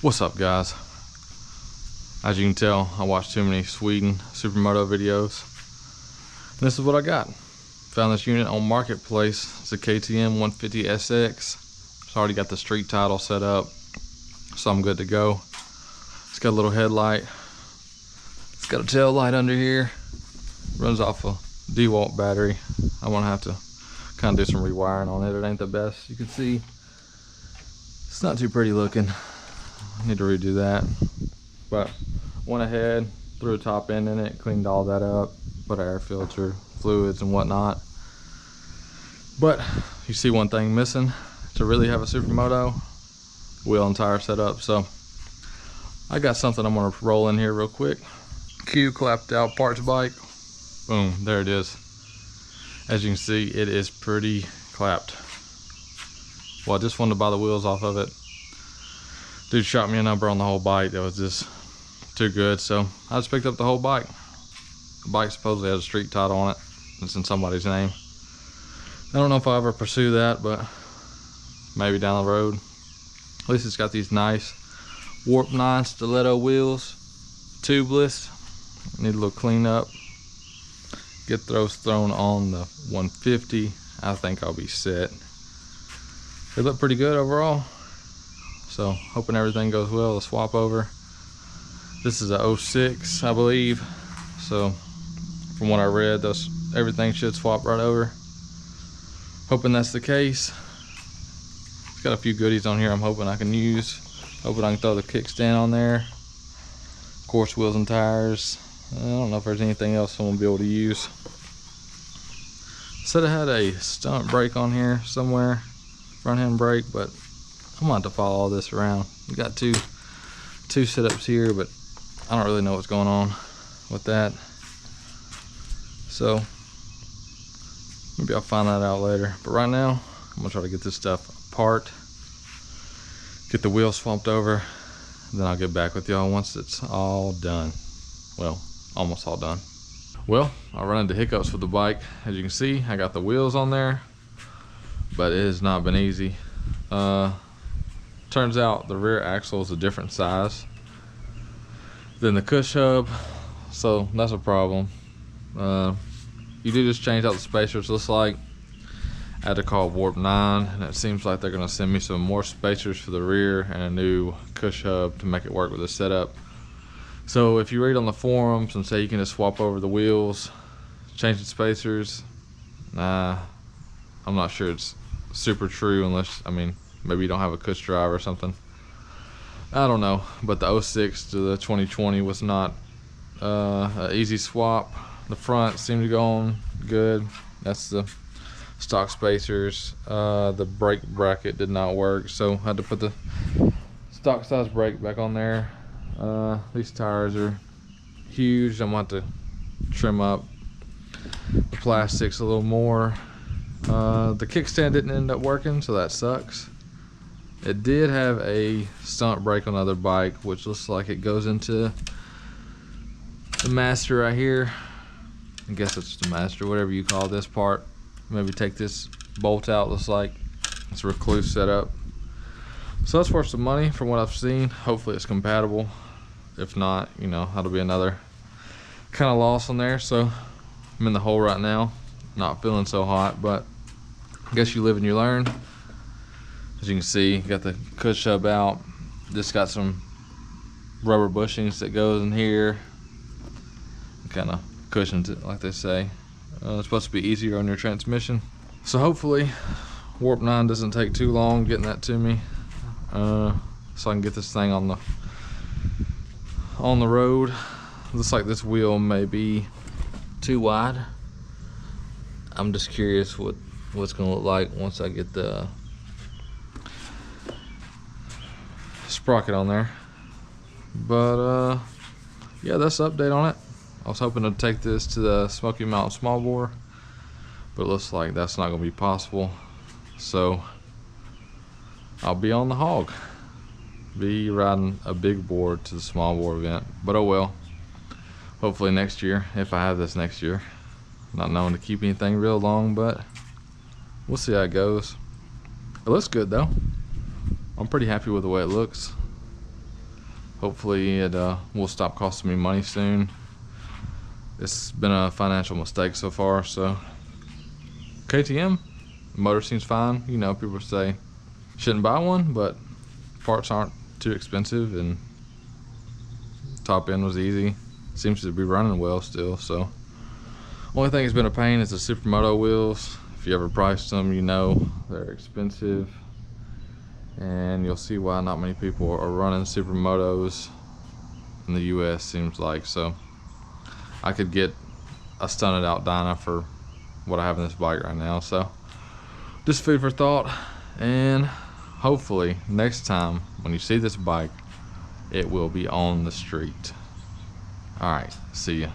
What's up, guys? As you can tell, I watched too many Sweden Supermoto videos. This is what I got. Found this unit on Marketplace. It's a KTM 150SX. It's already got the street title set up, so I'm good to go. It's got a little headlight. It's got a tail light under here. Runs off a DeWalt battery. I'm gonna have to kind of do some rewiring on it. It ain't the best. You can see it's not too pretty looking. I need to redo that, but went ahead, threw a top end in it, cleaned all that up, put an air filter, fluids and whatnot. But you see one thing missing to really have a Supermoto: wheel and tire setup. So I got something I'm gonna roll in here real quick. Q clapped out parts bike. Boom, there it is. As you can see, it is pretty clapped. Well, I just wanted to buy the wheels off of it. Dude shot me a number on the whole bike that was just too good, so I just picked up the whole bike. The bike supposedly has a street title on it. It's in somebody's name. I don't know if I'll ever pursue that, but maybe down the road. At least it's got these nice Warp 9 stiletto wheels, tubeless. Need a little cleanup. Get those thrown on the 150. I think I'll be set. They look pretty good overall. So hoping everything goes well. The swap over. This is a 06, I believe. So from what I read, everything should swap right over. Hoping that's the case. It's got a few goodies on here I'm hoping I can use. Hoping I can throw the kickstand on there. Of course, wheels and tires. I don't know if there's anything else I'm gonna be able to use. Said I had a stunt brake on here somewhere, front end brake, but I'm gonna have to follow all this around. We got two setups here, but I don't really know what's going on with that. So maybe I'll find that out later. But right now, I'm gonna try to get this stuff apart, get the wheels swapped over, then I'll get back with y'all once it's all done. Well, almost all done. Well, I run into hiccups with the bike. As you can see, I got the wheels on there, but it has not been easy. Turns out the rear axle is a different size than the cush hub, so that's a problem. You do just change out the spacers. Looks like I had to call Warp 9, and it seems like they're gonna send me some more spacers for the rear and a new cush hub to make it work with the setup. So if you read on the forums and say you can just swap over the wheels, change the spacers, nah, I'm not sure it's super true unless, I mean, maybe you don't have a cush drive or something. I don't know, but the 06 to the 2020 was not an easy swap. The front seemed to go on good. That's the stock spacers. The brake bracket did not work, so I had to put the stock size brake back on there. These tires are huge. I'm going to have to trim up the plastics a little more. The kickstand didn't end up working, so that sucks. It did have a stunt brake on the other bike, which looks like it goes into the master right here. I guess it's the master, whatever you call this part. Maybe take this bolt out. Looks like it's a recluse setup. So that's worth some money from what I've seen. Hopefully it's compatible. If not, you know, that'll be another kind of loss on there. So I'm in the hole right now. Not feeling so hot, but I guess you live and you learn. As you can see, got the cush hub out. Just got some rubber bushings that goes in here. Kind of cushions it, like they say. It's supposed to be easier on your transmission. So hopefully Warp 9 doesn't take too long getting that to me. So I can get this thing on the road. Looks like this wheel may be too wide. I'm just curious what's gonna look like once I get the sprocket on there. But yeah, that's the update on it. I was hoping to take this to the Smoky Mountain small bore, but it looks like that's not gonna be possible. So I'll be on the hog, be riding a big bore to the small bore event. But oh well, hopefully next year, if I have this next year. Not knowing to keep anything real long, but we'll see how it goes. It looks good though. I'm pretty happy with the way it looks. Hopefully it will stop costing me money soon. It's been a financial mistake so far. So KTM motor seems fine. You know, people say shouldn't buy one, but parts aren't too expensive and top end was easy. Seems to be running well still. So only thing that's been a pain is the Supermoto wheels. If you ever priced them, you know they're expensive, and you'll see why not many people are running Supermotos in the US, seems like. So I could get a stunted out Dyna for what I have in this bike right now. So just food for thought, and hopefully next time when you see this bike, it will be on the street. All right, see ya.